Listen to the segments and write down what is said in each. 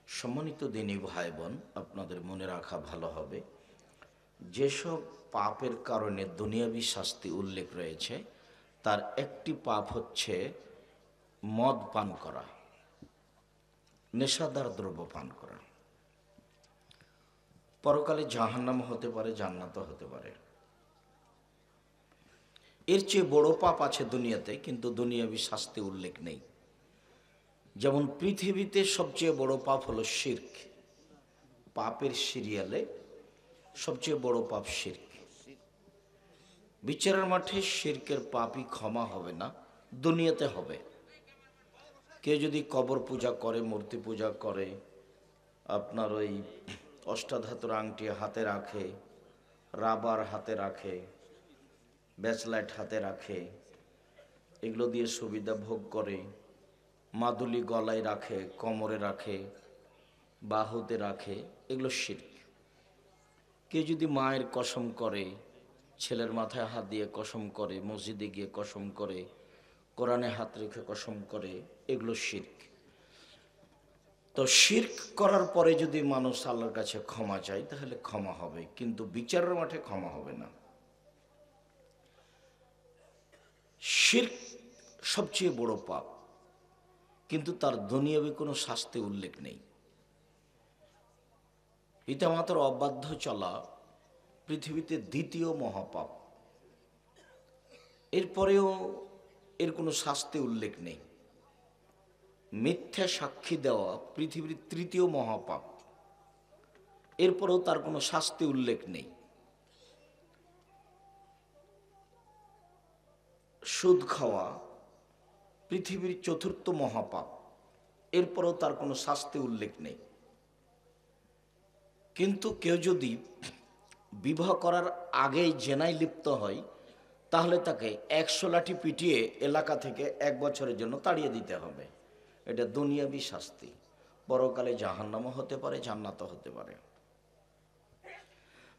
সম্মানিত দিনী ভাই বোন, আপনাদের মনে রাখা ভালো হবে, যেসব পাপের কারণে দুনিয়াবী শাস্তি উল্লেখ রয়েছে তার একটি পাপ হচ্ছে মদ পান করা, নেশাদার দ্রব্য পান করা। পরকালে জাহান্নাম হতে পারে, জান্নাতও হতে পারে। এর চেয়ে বড় পাপ আছে দুনিয়াতে, কিন্তু দুনিয়াবী শাস্তি উল্লেখ নেই। যেমন পৃথিবীতে সবচেয়ে বড় পাপ হলো শিরক। পাপের সিরিয়ালে সবচেয়ে বড় পাপ শিরক। বিচারের মাঠে শিরকের পাপই ক্ষমা হবে না, দুনিয়াতে হবে। কেউ যদি কবর পূজা করে, মূর্তি পূজা করে, আপনার ওই অষ্টাধাতুর আংটি হাতে রাখে, রাবার হাতে রাখে, ব্যাচলাইট হাতে রাখে, এগুলো দিয়ে সুবিধা ভোগ করে, মাদুলি গলায় রাখে, কোমরে রাখে, বাহুতে রাখে, এগুলো শিরক। কেউ যদি মায়ের কসম করে, ছেলের মাথায় হাত দিয়ে কসম করে, মসজিদে গিয়ে কসম করে, কোরআনে হাত রেখে কসম করে, এগুলো শিরক। তো শিরক করার পরে যদি মানুষ আল্লাহর কাছে ক্ষমা চায় তাহলে ক্ষমা হবে, কিন্তু বিচারের মাঠে ক্ষমা হবে না। শিরক সবচেয়ে বড় পাপ, কিন্তু তার দুনিয়াবী কোনো শাস্তি উল্লেখ নেই। পিতামাতার অবাধ্য চলা পৃথিবীতে দ্বিতীয় মহাপাপ, এরপরেও এর কোনো শাস্তি উল্লেখ নেই। মিথ্যা সাক্ষী দেওয়া পৃথিবীর তৃতীয় মহাপাপ, এরপরেও তার কোনো শাস্তি উল্লেখ নেই। সুদ খাওয়া পৃথিবীর চতুর্থ মহাপাপ, এরপরেও তার কোনো শাস্তি উল্লেখ নেই। কিন্তু কেউ যদি বিবাহ করার আগেই জেনায় লিপ্ত হয় তাহলে তাকে 100 লাঠি পিটিয়ে এলাকা থেকে 1 বছরের জন্য তাড়িয়ে দিতে হবে। এটা দুনিয়াবী শাস্তি। পরকালে জাহান্নামও হতে পারে, জান্নাতও হতে পারে।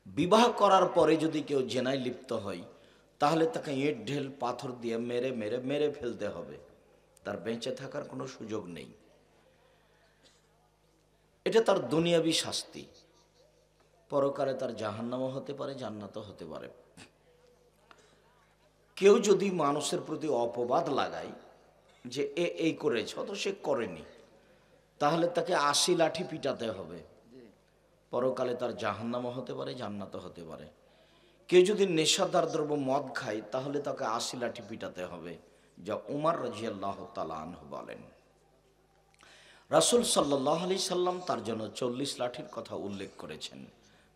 বিবাহ করার পরে যদি কেউ জেনায় লিপ্ত হয় তাহলে তাকে ইট ঢেল পাথর দিয়ে মেরে মেরে মেরে ফেলতে হবে, তার বেঁচে থাকার কোনো সুযোগ নেই। এটা তার দুনিয়াবী শাস্তি। পরকালে তার জাহান্নামও হতে পারে, জান্নাতও হতে পারে। কেউ যদি মানুষের প্রতি অপবাদ লাগায় যে এ এই করেছে অথচ সে করেনি, তাহলে তাকে 80 লাঠি পিটাতে হবে। পরকালে তার জাহান্নামও হতে পারে, জান্নাতও হতে পারে। কেউ যদি নেশাদার দ্রব্য মদ খায় তাহলে তাকে 80 লাঠি পিটাতে হবে, যা উমর রাদিয়াল্লাহু তাআলা আনহু বলেন। রাসূল সাল্লাল্লাহু আলাইহি সাল্লাম তার জন্য 40 লাঠির কথা উল্লেখ করেছেন।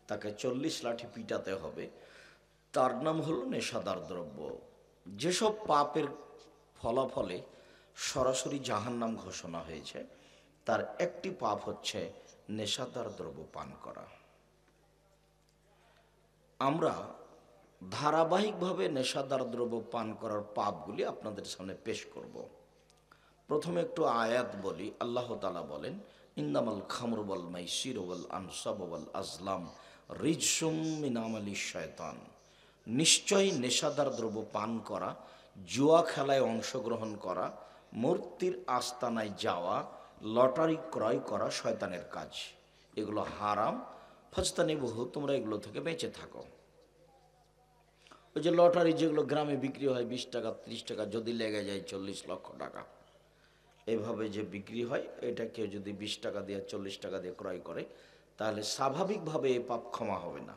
তাকে 40 লাঠি পিটাতে হবে। তার নাম হলো নেশাদার দ্রব্য। যেসব পাপের ফলাফলে সরাসরি জাহান্নাম ঘোষণা হয়েছে তার একটি পাপ হচ্ছে নেশাদার দ্রব্য পান করা। আমরা ধারাবাহিকভাবে নেশাদার দ্রব্য পান করার পাপগুলি আপনাদের সামনে পেশ করব। প্রথমে একটু আয়াত বলি। আল্লাহ তাআলা বলেন, ইন্নামাল খামরু ওয়াল মাইসিরু ওয়াল আনসাবু ওয়াল আজলাম রিজসুম মিন আমালিশ শয়তান। নিশ্চয় নেশাদার দ্রব্য পান করা, জুয়া খেলায় অংশগ্রহণ করা, মূর্তির আস্তানায় যাওয়া, লটারি ক্রয় করা শয়তানের কাজ। এগুলো হারাম। ফাজতানিবুহু, তোমরা এগুলো থেকে বেঁচে থাকো। ওই যে লটারি যেগুলো গ্রামে বিক্রি হয় 20 টাকা 30 টাকা, যদি লেগে যায় 40 লক্ষ টাকা, এভাবে যে বিক্রি হয়, এটা কেউ যদি 20 টাকা দিয়ে 40 টাকা দিয়ে ক্রয় করে তাহলে স্বাভাবিকভাবে এ পাপ ক্ষমা হবে না।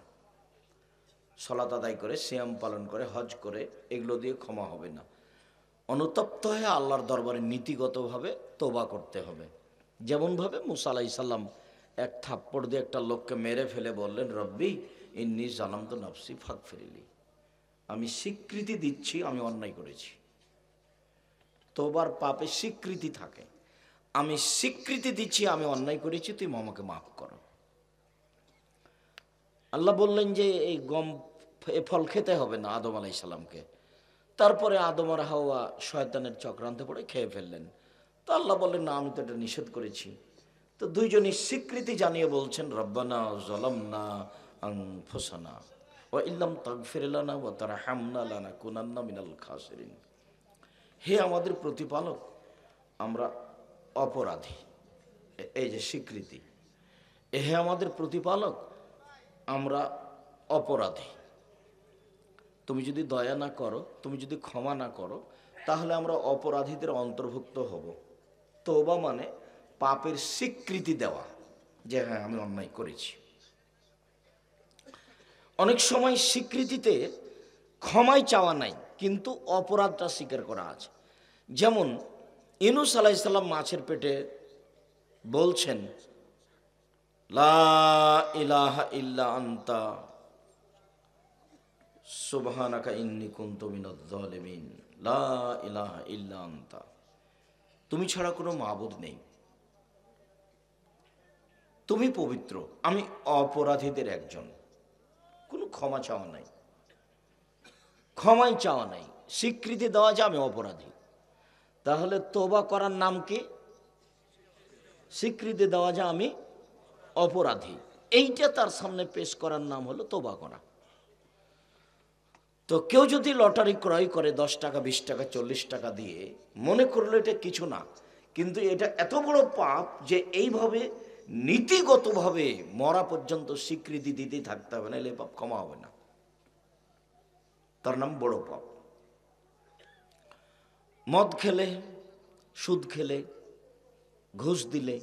সালাত আদায় করে, সিয়াম পালন করে, হজ করে, এগুলো দিয়ে ক্ষমা হবে না। অনুতপ্ত হয়ে আল্লাহর দরবারে নীতিগতভাবে তওবা করতে হবে। যেমনভাবে মুসা আলাইহিস সালাম এক থাপ্পড় দিয়ে একটা লোককে মেরে ফেলে বললেন, রব্বি ইন্নী যালামতু নাফসি ফাগফিরলি, আমি স্বীকৃতি দিচ্ছি আমি অন্যায় করেছি। তোবার পাপে স্বীকৃতি থাকে। আমি স্বীকৃতি দিচ্ছি আমি অন্যায় করেছি, তুই আমাকে মাফ করো। আল্লাহ বললেন যে এই গম এ ফল খেতে হবে না আদম আলাইহিস সালামকে। তারপরে আদম আর হাওয়া শয়তানের চক্রান্তে পড়ে খেয়ে ফেললেন। তো আল্লাহ বললেন, না আমি তো এটা নিষেধ করেছি। তো দুইজনই স্বীকৃতি জানিয়ে বলছেন, রব্বানা যালামনা আনফুসানা ওয়া ইল্লাম তাগফির লানা ওয়া তারহামনা লানাকুনান্না মিনাল খাসিরিন। হে আমাদের প্রতিপালক, আমরা অপরাধী, এই যে স্বীকৃতি, হে আমাদের প্রতিপালক, আমরা অপরাধী, তুমি যদি দয়া না করো, তুমি যদি ক্ষমা না করো, তাহলে আমরা অপরাধীদের অন্তর্ভুক্ত হব। তওবা মানে পাপের স্বীকৃতি দেওয়া, যে হ্যাঁ আমি অন্যায় করেছি। অনেক সময় স্বীকৃতিতে ক্ষমাই চাওয়া নাই, কিন্তু অপরাধটা স্বীকার করা আছে। যেমন ইউনূস আলাইহিস সালাম মাছের পেটে বলছেন, লা ইলাহা ইল্লা আনতা সুবহানাকা ইন্নী কুনতু মিনাজ জালিমিন, লা ইলাহা ইল্লা আনতা, তুমি ছাড়া কোনো মাবুদ নেই, তুমি পবিত্র, আমি অপরাধীদের একজন। কোনো ক্ষমা চাওয়া নাই, ক্ষমাই চাওয়া নাই, স্বীকৃতি দেওয়া যে আমি অপরাধী। তাহলে তওবা করার নাম কি? স্বীকৃতি দেওয়া যে আমি অপরাধী, এইটা তার সামনে পেশ করার নাম হলো তওবা করা। তো কেউ যদি লটারি ক্রয় করে 10 টাকা 20 টাকা 40 টাকা দিয়ে, মনে করলো এটা কিছু না, কিন্তু এটা এত বড় পাপ যে এইভাবে নীতিগতভাবে মরা পর্যন্ত স্বীকৃতি দিতেই থাকতে হবে, না এলে পাপ ক্ষমা হবে না, তার নাম বড় পাপ। মদ খেলে, সুদ খেলে, ঘুষ দিলে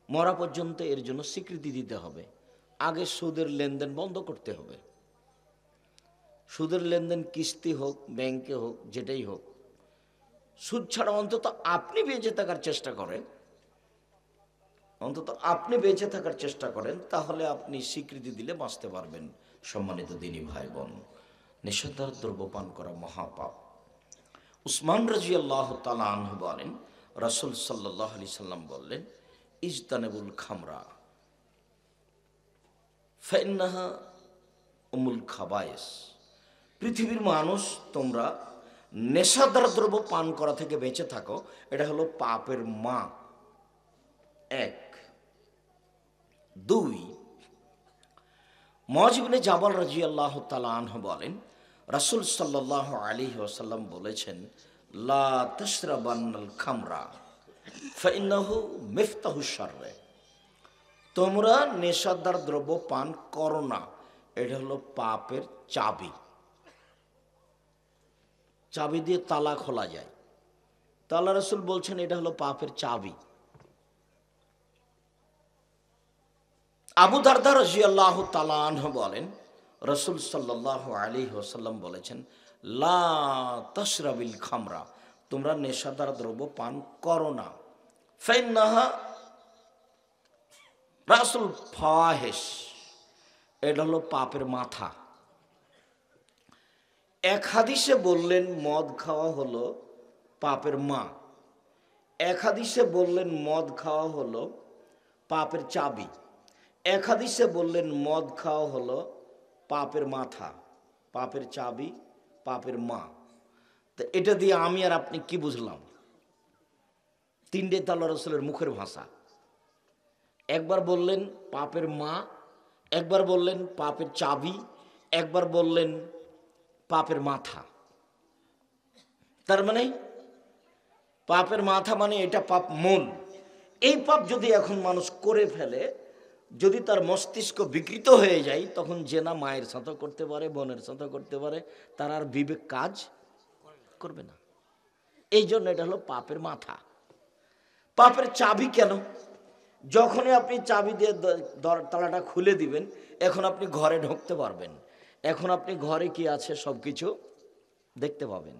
মরা পর্যন্ত এর জন্য স্বীকৃতি দিতে হবে। আগে সুদের লেনদেন বন্ধ করতে হবে। সুদের লেনদেন কিস্তি হোক, ব্যাংকে হোক, যেটাই হোক, সুদ ছাড়া অন্তত আপনি বেঁচে থাকার চেষ্টা করেন, অন্তত আপনি বেঁচে থাকার চেষ্টা করেন, তাহলে আপনি স্বীকৃতি দিলে বাঁচতে পারবেন। সম্মানিত দিনী ভাই বোন, নেশাদার দ্রব্য পান করা মহাপাপ। উসমান রাদিয়াল্লাহু তাআলা আনহু বলেন, রাসূল সাল্লাল্লাহু আলাইহি সাল্লাম বললেন, ইজতানাবুল খামরা ফাইন্নাহা উমুল খাবায়েস। পৃথিবীর মানুষ, তোমরা নেশাদার দ্রব্য পান করা থেকে বেঁচে থাকো, এটা হলো পাপের মা। 1 2 মুআয ইবনে জাবাল রাদিয়াল্লাহু তাআলা আনহু বলেন, রাসূল সাল্লাল্লাহু আলাইহি ওয়াসাল্লাম বলেছেন, লা তাশরাবান্নাল খামরা ফাইন্নাহু মিফতাহুশ শারর। তোমরা নেশাদার দ্রব্য পান করো না, এটা হলো পাপের চাবি। চাবি দিয়ে তালা খোলা যায়, তাআলা রাসূল বলছেন এটা হলো পাপের চাবি। আবু দারদা রাদিয়াল্লাহু তাআলা আনহু বলেন, রাসূল সাল্লাল্লাহু আলাইহি ওয়াসাল্লাম বলেছেন, লা তাশরাবিল খামরা, তোমরা নেশাদার দ্রব্য পান করো না, ফাইন্নাহা রাসুল ফাওয়াহিশ, এটা হলো পাপের মাথা। এক হাদিসে বললেন মদ খাওয়া হলো পাপের মা, এক হাদিসে বললেন মদ খাওয়া হলো পাপের চাবি, এক হাদিসে বললেন মদ খাওয়া হলো পাপের মাথা, পাপের চাবি, পাপের মা। তো এটা দিয়ে আমি আর আপনি কি বুঝলাম? তিনটে আল্লাহ রাসূলের মুখের ভাষা। একবার বললেন পাপের মা, একবার বললেন পাপের চাবি, একবার বললেন পাপের মাথা। তার মানে পাপের মাথা মানে এটা পাপ মূল। এই পাপ যদি এখন মানুষ করে ফেলে, যদি তার মস্তিষ্ক বিকৃত হয়ে যায়, তখন জেনা মায়ের সাথে করতে পারে, বোনের সাথে করতে পারে, তার আর বিবেক কাজ করবে না। এই জন্য এটা হলো পাপের মাথা। পাপের চাবি কেন? যখনই আপনি চাবি দিয়ে তালাটা খুলে দিবেন, এখন আপনি ঘরে ঢুকতে পারবেন, এখন আপনি ঘরে কি আছে সব কিছু দেখতে পাবেন।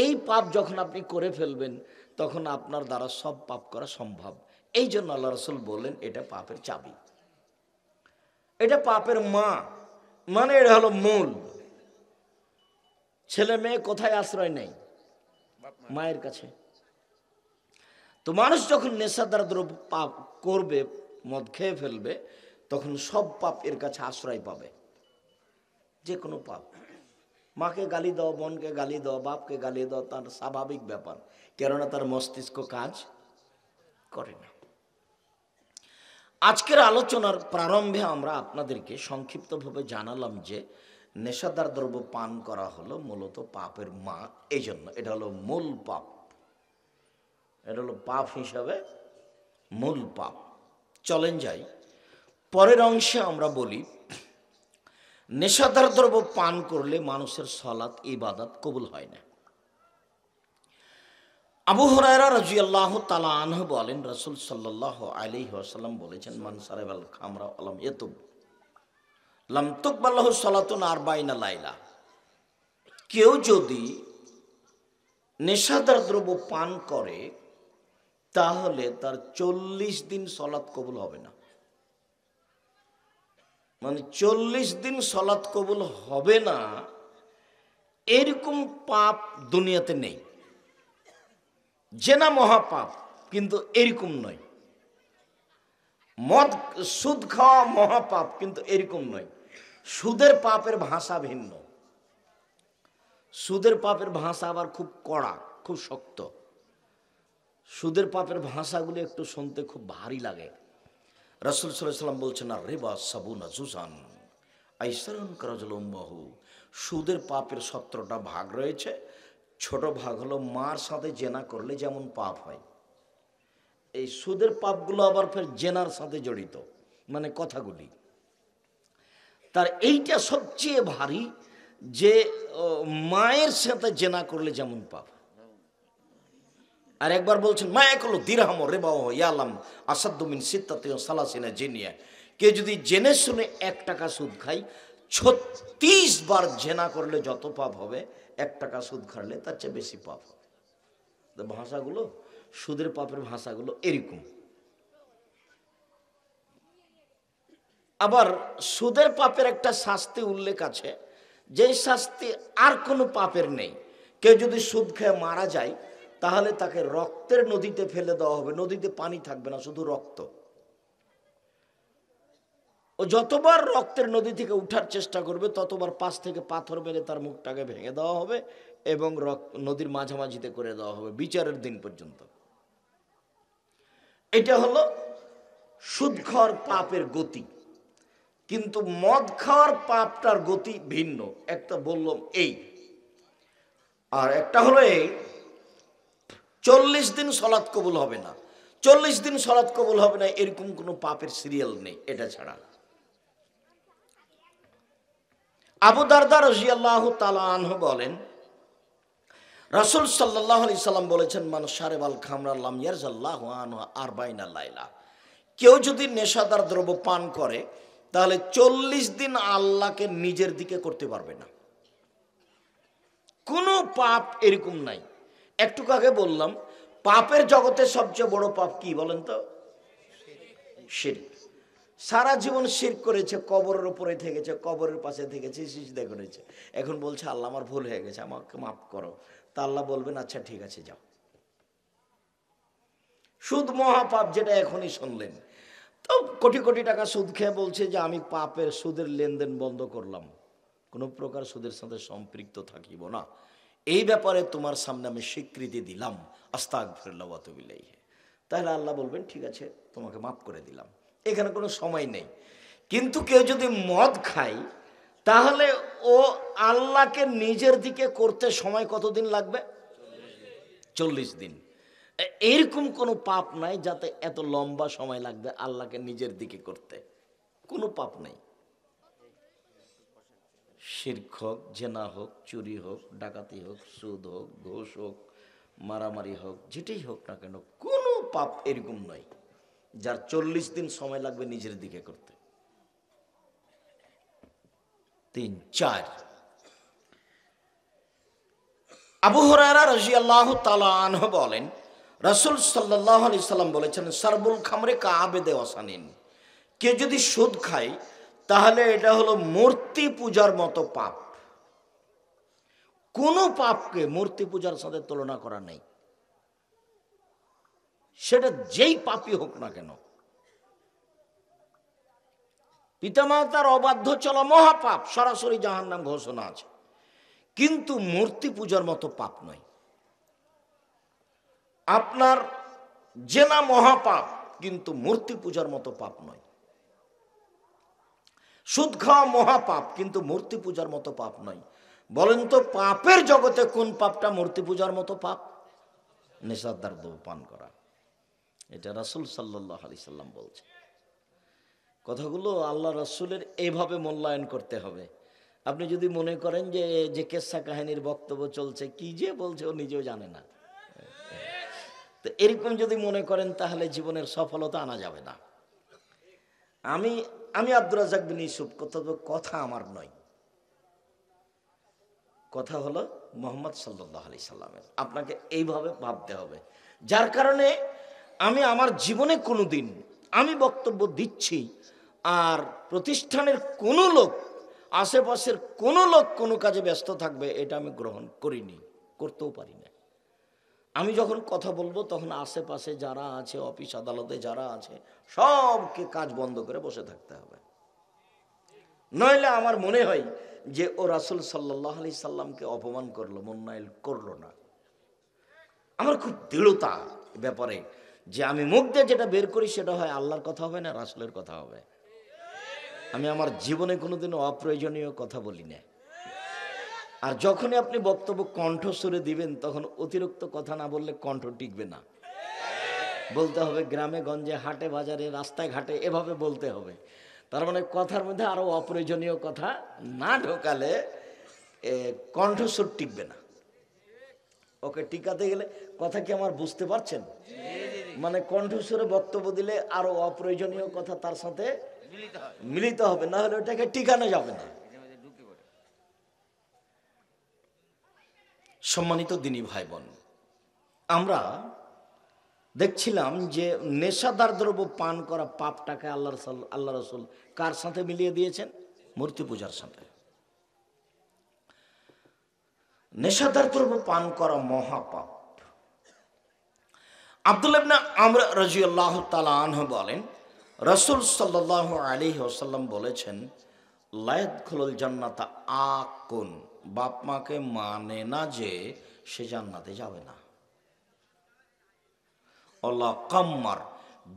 এই পাপ যখন আপনি করে ফেলবেন, তখন আপনার দ্বারা সব পাপ করা সম্ভব। এই জন্য আল্লাহ রাসূল বললেন এটা পাপের চাবি, এটা পাপের মা, মানে এটা হলো মূল। ছেলে মেয়ে কোথায় আশ্রয় নেই? মায়ের কাছে। তো মানুষ যখন নেশাদার দ্রব্য পাপ করবে, মদ খেয়ে ফেলবে, তখন সব পাপ এর কাছে আশ্রয় পাবে। যে কোনো পাপ, মাকে গালি দাও, বোনকে গালি দাও, বাপকে গালি দাও, তার স্বাভাবিক ব্যাপার, কেননা তার মস্তিষ্ক কাজ করে না। আজকের আলোচনার প্রারম্ভে আমরা আপনাদেরকে সংক্ষিপ্তভাবে জানালাম যে নেশাদার দ্রব্য পান করা হলো মূলত পাপের মা। এই জন্য এটা হলো মূল পাপ, এটা হলো পাপ হিসাবে মূল পাপ। চলেন যাই পরের অংশে। আমরা বলি নেশাদার দ্রব্য পান করলে মানুষের সালাত ইবাদত কবুল হয় না। আবু হুরায়রা রাদিয়াল্লাহু তাআলা আনহু বলেন, রাসূল সাল্লাল্লাহু আলাইহি ওয়াসাল্লাম বলেছেন, মান সারাবাল খামরা আলাম ইয়াতুব লাম তুকবাল লাহু সালাতুন আরবাইনা লাইলা। কেউ যদি নেশাদার দ্রব্য পান করে তাহলে তার 40 দিন সালাত কবুল হবে না। মানে 40 দিন সালাত কবুল হবে না, এরকম পাপ দুনিয়াতে নেই। জেনা মহাপাপ, কিন্তু এরকম নয়। মদ সুদ খাওয়া মহাপাপ, কিন্তু এরকম নয়। সুদের পাপের ভাষা ভিন্ন। সুদের পাপের ভাষা আবার খুব কড়া, খুব শক্ত। সুদের পাপের ভাষাগুলো একটু শুনতে খুব ভারী লাগে। রাসূল সাল্লাল্লাহু আলাইহি ওয়াসাল্লাম বলছেন, আর রিবা সাবুনা জুজান আইসারুন কারাজুল উম্মাহু। সুদের পাপের 17টা ভাগ রয়েছে। ছোট ভাগ হলো মার সাথে জেনা করলে যেমন পাপ হয়, এই সুদের পাপগুলো আবার ফের জেনার সাথে জড়িত, মানে কথাগুলি। তার এইটা সবচেয়ে ভারী, যে মায়ের সাথে জেনা করলে যেমন পাপ। আর একবার বলছেন, মায়া করলো দিরহাম রেবাও ইয়ালাম আসাদ্দু মিন সিত্তাতি ওয়া সালাসিনা জিনিয়া। কে যদি জেনে শুনে 1 টাকা সুদ খায়, 36 বার জেনা করলে যত পাপ হবে, 1 টাকা সুদ খাইলে তার চেয়ে বেশি পাপ হবে। ভাষাগুলো, সুদের পাপের ভাষাগুলো এরকম। আবার সুদের পাপের একটা শাস্তি উল্লেখ আছে, যেই শাস্তি আর কোনো পাপের নেই। কেউ যদি সুদ খেয়ে মারা যায়, তাহলে তাকে রক্তের নদীতে ফেলে দেওয়া হবে। নদীতে পানি থাকবে না, শুধু রক্ত। ও যতবার রক্তের নদী থেকে উঠার চেষ্টা করবে, ততবার পাশ থেকে পাথর মেরে তার মুখটাকে ভেঙে দেওয়া হবে এবং নদীর মাঝামাঝিতে করে দেওয়া হবে বিচারের দিন পর্যন্ত। এটা হলো সুদ খাওয়ার পাপের গতি। কিন্তু মদ খাওয়ার পাপটার গতি ভিন্ন। একটা বললাম এই, আর একটা হলো এই, 40 দিন সালাত কবুল হবে না। 40 দিন সালাত কবুল হবে না, এরকম কোনো পাপের সিরিয়াল নেই এটা ছাড়া। আবু দারদা রাদিয়াল্লাহু তাআলা আনহু বলেন, রাসূল সাল্লাল্লাহু আলাইহি সাল্লাম বলেছেন, মান শারিবাল খামরা লাম ইয়ারজাল্লাহু আনহু আরবাইনা লাইলা। কেউ যদি নেশাদার দ্রব্য পান করে, তাহলে 40 দিন আল্লাহকে নিজের দিকে করতে পারবে না। কোনো পাপ এরকম নাই। একটু আগে বললাম, পাপের জগতে সবচেয়ে বড় পাপ কি বলেন তো? শিরক। সারা জীবন শিরক করেছে, কবরের উপরে থেকেছে, কবরের পাশে থেকেছে, সিজদা করেছে। এখন বলছে, আল্লাহ আমার ভুল হয়ে গেছে, আমাকে মাফ করো। তা আল্লাহ বলবেন, আচ্ছা ঠিক আছে যাও। সুদ মহাপাপ, যেটা এখনই শুনলেন। তো কোটি কোটি টাকা সুদ খেয়ে বলছে যে আমি পাপের সুদের লেনদেন বন্ধ করলাম, কোনো প্রকার সুদের সাথে সম্পৃক্ত থাকিব না। এই ব্যাপারে তোমার সামনে আমি স্বীকৃতি দিলাম, আস্তাগফিরুল্লাহ ওয়া আতুবু ইলাইহি। তাহলে আল্লাহ বলবেন, ঠিক আছে তোমাকে মাফ করে দিলাম। এখানে কোনো সময় নেই। কিন্তু কেউ যদি মদ খায়, তাহলে ও আল্লাহকে নিজের দিকে করতে সময় কতদিন লাগবে? 40 দিন। এরকম কোনো পাপ নাই যাতে এত লম্বা সময় লাগবে আল্লাহকে নিজের দিকে করতে। কোনো পাপ নাই। শিরক হোক, জেনা হোক, চুরি হোক, ডাকাতি হোক, সুদ হোক, ঘুষ হোক, মারামারি হোক, যেটাই হোক না কেন, কোনো পাপ এরকম নয় যার 40 দিন সময় লাগবে নিজের দিকে করতে। 3, 4 আবু হুরায়রা রাদিয়াল্লাহু তাআলা আনহু বলেন, রাসূল সাল্লাল্লাহু আলাইহি সাল্লাম বলেছেন, সারবুল খামরে কাআবেদে ওয়াসানিন। কে যদি সুদ খায়, তাহলে এটা হলো মূর্তি পূজার মতো পাপ। কোনো পাপকে মূর্তি পূজার সাথে তুলনা করা নেই, সেটা যেই পাপই হোক না কেন। পিতামাতার অবাধ্য চলা মহাপাপ, সরাসরি জাহান্নাম ঘোষণা আছে, কিন্তু মূর্তি পূজার মতো পাপ নয়। আপনার জেনা মহাপাপ, কিন্তু মূর্তি পূজার মতো পাপ নয়। সুদ খাওয়া মহাপাপ, কিন্তু মূর্তি পূজার মতো পাপ নয়। বলেন তো, পাপের জগতে কোন পাপটা মূর্তি পূজার মতো পাপ? নেশাদার দ্রব্য পান করা। এটা রাসূল সাল্লাল্লাহু আলাইহি সাল্লাম বলছে। কথাগুলো আল্লাহ রাসূলের এইভাবে মূল্যায়ন করতে হবে। আপনি যদি মনে করেন যে যে কেসা কাহিনীর বক্তব্য চলছে, কি যে বলছে ও নিজেও জানে না, তো এরকম যদি মনে করেন তাহলে জীবনের সফলতা আনা যাবে না। আমি আমি আব্দুর রাজ্জাক বিন ইউসুফ, কথা আমার নয়, কথা হলো মুহাম্মদ সাল্লাল্লাহু আলাইহি সাল্লামের। আপনাকে এইভাবে ভাবতে হবে। যার কারণে আমি আমার জীবনে কোনোদিন আমি বক্তব্য দিচ্ছি আর প্রতিষ্ঠানের কোনো লোক, আশেপাশের কোনো লোক কোনো কাজে ব্যস্ত থাকবে, এটা আমি গ্রহণ করিনি, করতেও পারি না। আমি যখন কথা বলবো তখন আশেপাশে যারা আছে, অফিস আদালতে যারা আছে, সবকে কাজ বন্ধ করে বসে থাকতে হবে। নইলে আমার মনে হয় যে ও রাসূল সাল্লাল্লাহু আলাইহি সাল্লামকে অপমান করলো, মূল্যায়ন করলো না। আমার খুব দৃঢ়তা ব্যাপারে যে আমি মুখ দিয়ে যেটা বের করি সেটা হয় আল্লাহর কথা হবে না রাসূলের কথা হবে। আমি আমার জীবনে কোনোদিনও অপ্রয়োজনীয় কথা বলি না। আর যখনই আপনি বক্তব্য কণ্ঠস্বরে দিবেন তখন অতিরিক্ত কথা না বললে কণ্ঠ টিকবে না। বলতে হবে গ্রামে গঞ্জে, হাটে বাজারে, রাস্তায় ঘাটে, এভাবে বলতে হবে। তার মানে কথার মধ্যে আরো অপ্রয়োজনীয় কথা না ঢোকালে কণ্ঠস্বর টিকবে না। ওকে টিকাতে গেলে, কথা কি আমার বুঝতে পারছেন? মানে কণ্ঠস্বরে বক্তব্য দিলে আরো অপ্রয়োজনীয় কথা তার সাথে মিলিত হবে, না হলে ওটাকে টিকানো যাবে না। সম্মানিত দিনী ভাই বোন, আমরা দেখছিলাম যে নেশাদার দ্রব্য পান করা পাপটাকে আল্লাহ রাসূল কার সাথে মিলিয়ে দিয়েছেন? মূর্তি পূজার সাথে। নেশাদার দ্রব্য পান করা মহাপাপ। আব্দুল্লাহ ইবনে আমর রাদিয়াল্লাহু তাআলা আনহু বলেন, রাসূল সাল্লাল্লাহু আলাইহি ওয়াসাল্লাম বলেছেন, লা ইয়াদখুলুল জান্নাতা আকুন, বাপ মাকে মানে না যে সে জান্নাতে যাবে না। আল্লাহ কাম্মার,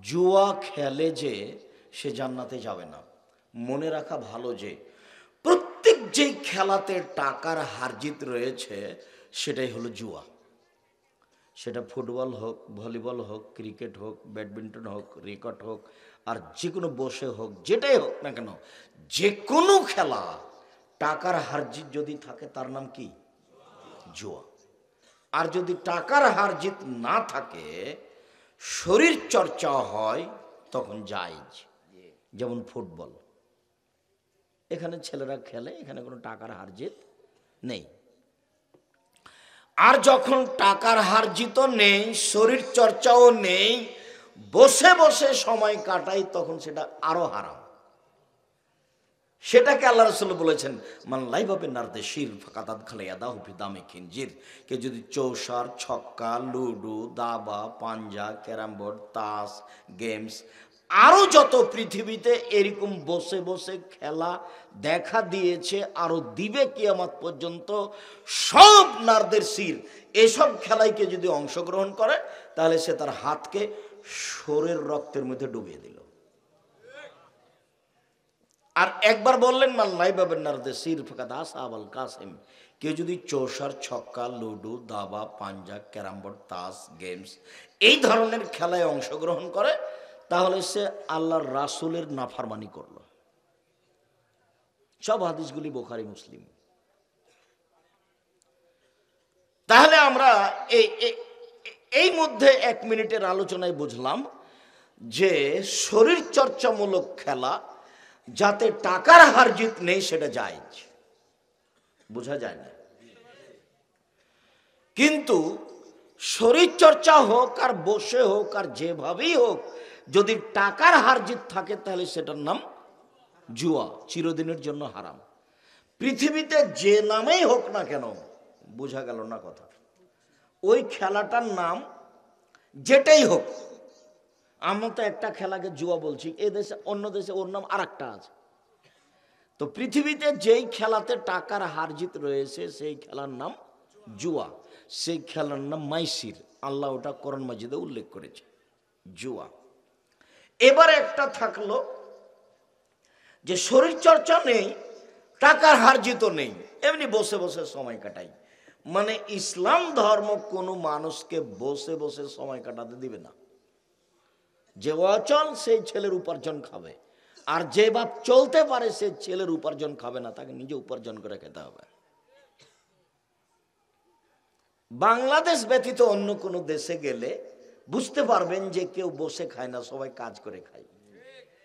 জুয়া খেলে যে সে জান্নাতে যাবে না। মনে রাখা ভালো যে প্রত্যেক যেই খেলাতে টাকার হারজিত রয়েছে সেটাই হলো জুয়া। সেটা ফুটবল হোক, ভলিবল হোক, ক্রিকেট হোক, ব্যাডমিন্টন হোক, রেকর্ড হোক, আর যে কোনো বসে হোক, যেটাই হোক না কেন, যে কোনো খেলা টাকার হারজিত যদি থাকে তার নাম কি? জুয়া। আর যদি টাকার হারজিত না থাকে, শরীর চর্চা হয়, তখন জায়েজ। যেমন ফুটবল, এখানে ছেলেরা খেলে, এখানে কোনো টাকার হারজিত নেই। আর যখন টাকার হারজিত নেই, শরীর চর্চাও নেই, বসে বসে সময় কাটাই, তখন সেটা আরো হারাম। সেটাকে আল্লাহ রাসূল বলেছেন, মান লাইবা বিনারদে শির ফাকাদ আদখালা ইয়াদাহু ফি দামি খিনজির। কে যদি চৌসার, ছক্কা, লুডো, দাবা, পাঞ্জা, ক্যারাম বোর্ড, তাস, গেমস, আরো যত পৃথিবীতে এরকম বসে বসে খেলা দেখা দিয়েছে, আরো দিবে কিয়ামত পর্যন্ত, সব নারদের শির, এসব খেলায় কে যদি অংশগ্রহণ করে তাহলে সে তার হাতকে শরীর রক্তের মধ্যে ডুবিয়ে দিল। আর একবার বললেন, মান লাইবা বিনারদে শির ফাকাদ আসহাবাল কাসিম। কেউ যদি চৌসার, ছক্কা, লুডো, দাবা, পাঞ্জা, ক্যারাম বোর্ড, তাস, গেমস, এই ধরনের খেলায় অংশগ্রহণ করে তাহলে সে আল্লাহর রাসূলের নাফরমানি করলো। সব হাদিসগুলি বুখারী মুসলিম। তাহলে আমরা এই মধ্যে 1 মিনিটের আলোচনায় বুঝলাম যে শরীর চর্চামূলক খেলা যাতে টাকার হারজিত নেই সেটা জায়েজ। বোঝা যায় না? কিন্তু শরীর চর্চা হোক আর বসে হোক আর যেভাবেই হোক, যদি টাকার হারজিত থাকে তাহলে সেটার নাম জুয়া, চিরদিনের জন্য হারাম। পৃথিবীতে যে নামেই হোক না কেন, বোঝা গেল না কথা, ওই খেলাটার নাম যেটাই হোক, আমরা তো একটা খেলাকে জুয়া বলছি, এ দেশে অন্য দেশে ওর নাম আর একটা আছে। তো পৃথিবীতে যেই খেলাতে টাকার হারজিত রয়েছে সেই খেলার নাম জুয়া, সেই খেলার নাম মাইসির। আল্লাহ ওটা কোরআন মাজিদে উল্লেখ করেছে, জুয়া। এবারে একটা থাকলো যে শরীর চর্চা নেই, টাকার হারজিত নেই, এমনি বসে বসে সময় কাটাই। মানে ইসলাম ধর্ম কোনো মানুষকে বসে বসে সময় কাটাতে দিবে না। যে অচল সেই ছেলের উপার্জন খাবে, আর যে বাপ চলতে পারে সে ছেলের উপার্জন খাবে না, তাকে নিজে উপার্জন করে খেতে হবে। বাংলাদেশ ব্যতীত অন্য কোনো দেশে গেলে বুঝতে পারবেন যে কেউ বসে খায় না, সবাই কাজ করে খায়।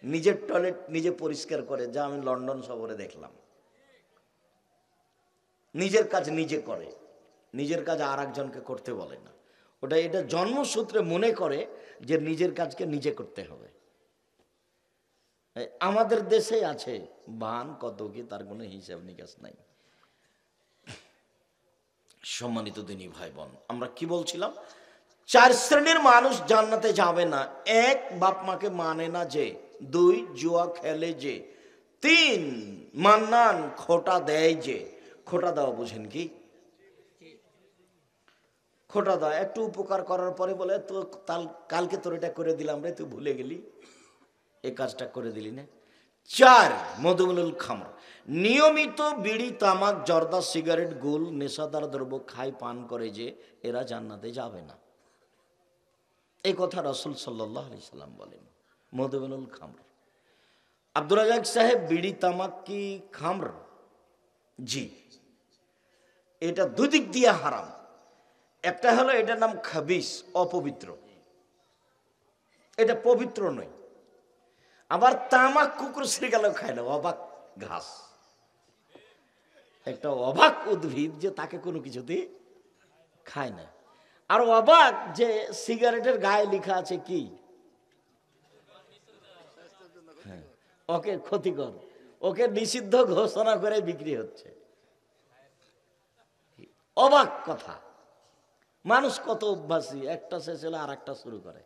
নিজের টয়লেট নিজে পরিষ্কার করে, যা আমি লন্ডন শহরে দেখলাম। নিজের কাজ নিজে করে, নিজের কাজ আর একজনকে করতে বলে না। এটা জন্মসূত্রে মনে করে যে নিজের কাজকে নিজে করতে হবে। আমাদের দেশে আছে বান কত কি, তার কোনো হিসাব নিকাশ নাই। সম্মানিত দিনী ভাই বোন, আমরা কি বলছিলাম? 4 শ্রেণীর মানুষ জান্নাতে যাবে না। 1, বাপ মাকে মানে না যে। 2, জুয়া খেলে যে। 3, মান্নান খোটা দেয় যে। খোটা দেওয়া বুঝেন কি? খোটা দেওয়া, একটু উপকার করার পরে বলে তো কালকে তোর এটা করে দিলাম রে, তুই ভুলে গেলি, এই কাজটা করে দিলি না। 4, মধুমুল খামর, নিয়মিত বিড়ি তামাক জর্দা সিগারেট গুল নেশাদার দ্রব্য খায় পান করে যে, এরা জান্নাতে যাবে না। এই কথা রাসূল সাল্লাল্লাহু আলাইহি সাল্লাম বলেন। মধুমুল খামর। আব্দুর রাজ্জাক সাহেব, বিড়ি তামাক কি খামর? জি। এটা দুদিক দিয়ে হারাম। একটা হলো এটার নাম খাবিস, অপবিত্র, এটা পবিত্র নয়। আবার তামাক কুকুর শ্রীগালও খায় না, অবাক ঘাস, একটা অবাক উদ্ভিদ যে তাকে কোনো কিছুতে খায় না। আর অবাক যে সিগারেটের গায়ে লেখা আছে কি, হ্যাঁ, ওকে ক্ষতিকর, ওকে নিষিদ্ধ ঘোষণা করে বিক্রি হচ্ছে। অবাক কথা। মানুষ কত অভ্যাসী, একটা শেষ হলে আর একটা শুরু করে,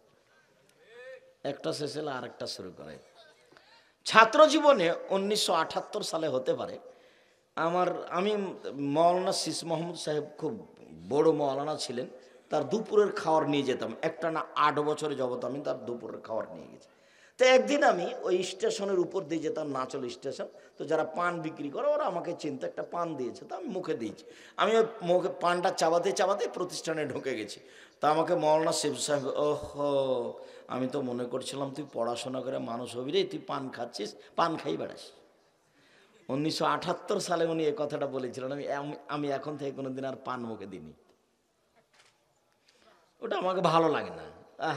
একটা শেষ হলে আর একটা শুরু করে। ছাত্র জীবনে 1978 সালে হতে পারে, আমি মৌলানা শীষ মোহাম্মদ সাহেব খুব বড় মৌলানা ছিলেন, তার দুপুরের খাওয়ার নিয়ে যেতাম। একটা না 8 বছরে যাবত আমি তার দুপুরের খাওয়ার নিয়ে গেছি। তো একদিন আমি ওই স্টেশনের উপর দিয়ে যেতাম, নাচল স্টেশন, তো যারা পান বিক্রি করে ওরা আমাকে চিনতে, একটা পান দিয়েছে, তো আমি মুখে দিয়েছি। আমি ওই মুখে পানটা চাবাতে চাবাতে প্রতিষ্ঠানে ঢুকে গেছি। তা আমাকে মৌলানা শিব সাহেব, ওহো, আমি তো মনে করছিলাম তুই পড়াশোনা করে মানুষ হবি রে, তুই পান খাচ্ছিস, পান খাই বেড়াস। 1978 সালে উনি এই কথাটা বলেছিলেন। আমি এখন থেকে কোনোদিন আর পান মুখে দিইনি, ওটা আমাকে ভালো লাগে না।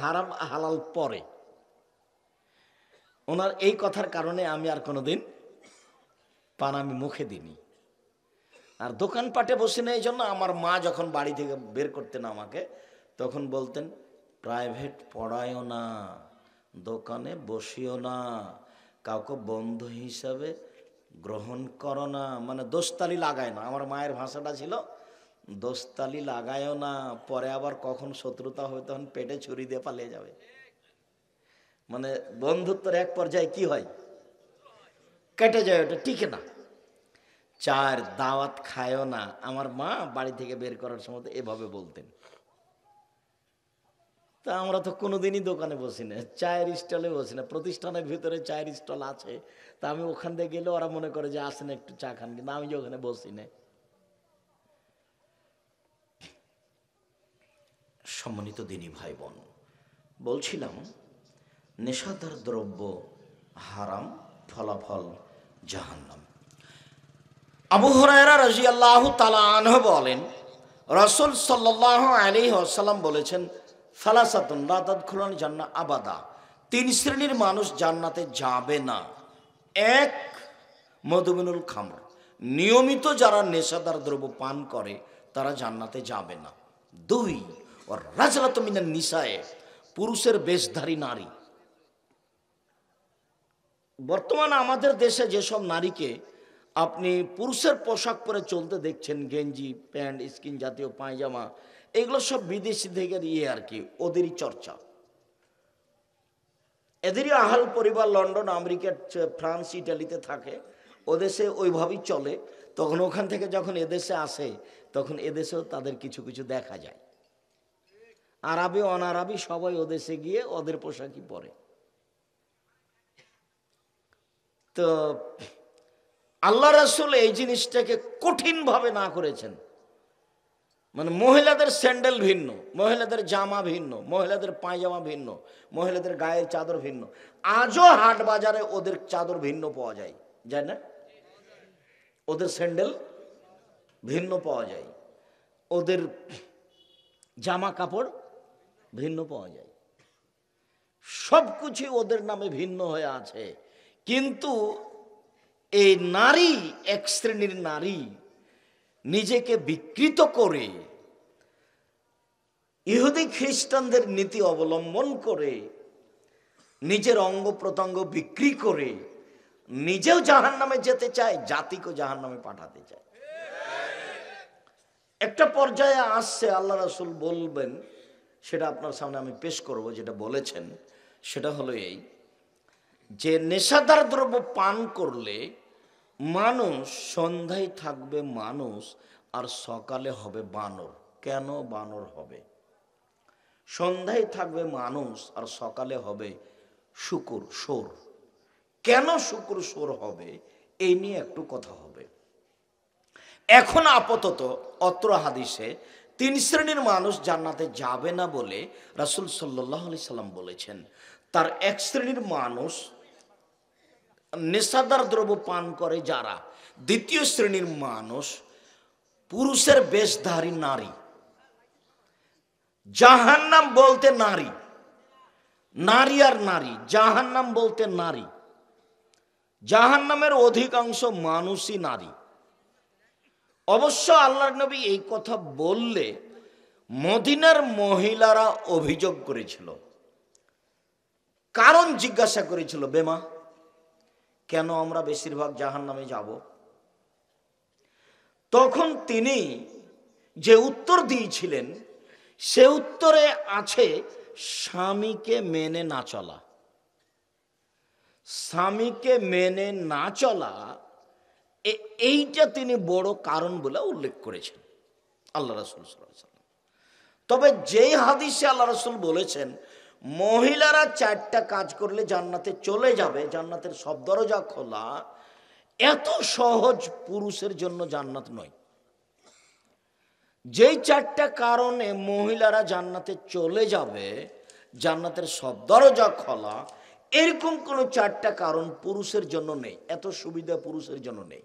হারাম হালাল পরে, ওনার এই কথার কারণে আমি আর কোনোদিন পান আমি মুখে দিইনি। আর দোকানপাটে বসে নেই, এই জন্য আমার মা যখন বাড়ি থেকে বের করতেন আমাকে, তখন বলতেন প্রাইভেট পড়ায়ও না, দোকানে বসিও না, কাউকে বন্ধু হিসাবে গ্রহণ করো না, মানে দোস্তালি লাগায় না। আমার মায়ের ভাষাটা ছিল দোস্তালি লাগায়ও না, পরে আবার কখন শত্রুতা হবে তখন পেটে ছুরি দিয়ে পালিয়ে যাবে। মানে বন্ধুত্বের এক পর্যায়ে কি হয়, কেটে যায়, ওটা টিকে না। 4, দাওয়াত খায়ও না, আমার মা বাড়ি থেকে বের করার সময় এভাবে বলতেন। তা আমরা তো কোনোদিনই দোকানে বসি না, চায়ের স্টলে বসি না। প্রতিষ্ঠানের ভিতরে চায়ের স্টল আছে, তা আমি ওখান থেকে গেলে ওরা মনে করে যে আসেন একটু চা খান, কিন্তু আমি যে ওখানে বসি না। সম্মানিত দিনী ভাই বোন, বলছিলাম নেশাদার দ্রব্য হারাম, ফলাফল জাহান্নাম। আবু হুরায়রা রাদিয়াল্লাহু তাআলা আনহু বলেন, রাসূল সাল্লাল্লাহু আলাইহি ওয়াসাল্লাম বলেছেন, সালাসাতুন লা তাদখুলুল জান্নাহ আবাদা, 3 শ্রেণীর মানুষ জান্নাতে যাবে না। 1, মদমিনুল খামর, নিয়মিত যারা নেশাদার দ্রব্য পান করে তারা জান্নাতে যাবে না। 2, ওর রাজলাতু মিনান নিসায়ে, পুরুষের বেশধারী নারী। বর্তমানে আমাদের দেশে যেসব নারীকে আপনি পুরুষের পোশাক পরে চলতে দেখছেন, গেঞ্জি প্যান্ট স্কিন জাতীয় পায়জামা, এগুলো সব বিদেশি থেকে আর কি, ওদেরই চর্চা, এদেরই আহাল পরিবার লন্ডন আমেরিকা ফ্রান্স ইটালিতে থাকে, ওদেশে ওইভাবেই চলে। তখন ওখান থেকে যখন এদেশে আসে তখন এদেশেও তাদের কিছু কিছু দেখা যায়, আরবি অনারবি সবাই ওদেশে গিয়ে ওদের পোশাকই পরে। তো আল্লাহ রাসূল এই জিনিসটাকে কঠিনভাবে না করেছেন, মানে মহিলাদের স্যান্ডেল ভিন্ন, মহিলাদের জামা ভিন্ন, মহিলাদের পায়জামা ভিন্ন, মহিলাদের গায়ের চাদর ভিন্ন। আজও হাট বাজারে ওদের চাদর ভিন্ন পাওয়া যায়, যায় না? ওদের স্যান্ডেল ভিন্ন পাওয়া যায়, ওদের জামা কাপড় ভিন্ন পাওয়া যায়, সব কিছু ওদের নামে ভিন্ন হয়ে আছে। কিন্তু এই নারী, এক শ্রেণীর নারী নিজেকে বিকৃত করে, ইহুদি খ্রিস্টানদের নীতি অবলম্বন করে, নিজের অঙ্গ প্রত্যঙ্গ বিক্রি করে নিজেও জাহান্নামে যেতে চায়, জাতিকেও জাহান্নামে পাঠাতে চায়। একটা পর্যায়ে আসছে, আল্লাহ রাসূল বলবেন, সেটা আপনার সামনে আমি পেশ করব। যেটা বলেছেন সেটা হলো এই যে নেশাদার দ্রব্য পান করলে মানুষ সন্ধ্যায় থাকবে মানুষ, আর সকালে হবে বানর। কেন বানর হবে? সন্ধ্যায় থাকবে মানুষ আর সকালে হবে শুকুর সোর। কেন শুকুর সোর হবে এই নিয়ে একটু কথা হবে। এখন আপাতত অত্র হাদিসে 3 শ্রেণীর মানুষ জান্নাতে যাবে না বলে রাসূল সাল্লাল্লাহু আলাইহি সাল্লাম বলেছেন। তার এক শ্রেণীর মানুষ নেশাদার দ্রব্য পান করে যারা, দ্বিতীয় শ্রেণীর মানুষ পুরুষের বেশধারী নারী। জাহান্নাম বলতে নারী, নারী আর নারী, জাহান্নাম বলতে নারী। জাহান্নামের অধিকাংশ মানুষই নারী। অবশ্য আল্লাহর নবী এই কথা বললে মদিনার মহিলারা অভিযোগ করেছিল, কারণ জিজ্ঞাসা করেছিল, বেমা কেন আমরা বেশিরভাগ জাহান্নামে যাব? তখন তিনি যে উত্তর দিয়েছিলেন সে উত্তরে আছে স্বামীকে মেনে না চলা। স্বামীকে মেনে না চলা, এইটা তিনি বড় কারণ বলে উল্লেখ করেছেন আল্লাহ রাসূল সাল্লাল্লাহু আলাইহি ওয়াসাল্লাম। তবে যেই হাদিসে আল্লাহ রাসূল বলেছেন মহিলারা 4টা কাজ করলে জান্নাতে চলে যাবে, জান্নাতের সব দরজা খোলা, এত সহজ পুরুষের জন্য জান্নাত নয়। যেই 4টা কারণে মহিলারা জান্নাতে চলে যাবে, জান্নাতের সব দরজা খোলা, এরকম কোনো 4টা কারণ পুরুষের জন্য নেই। এত সুবিধা পুরুষের জন্য নেই।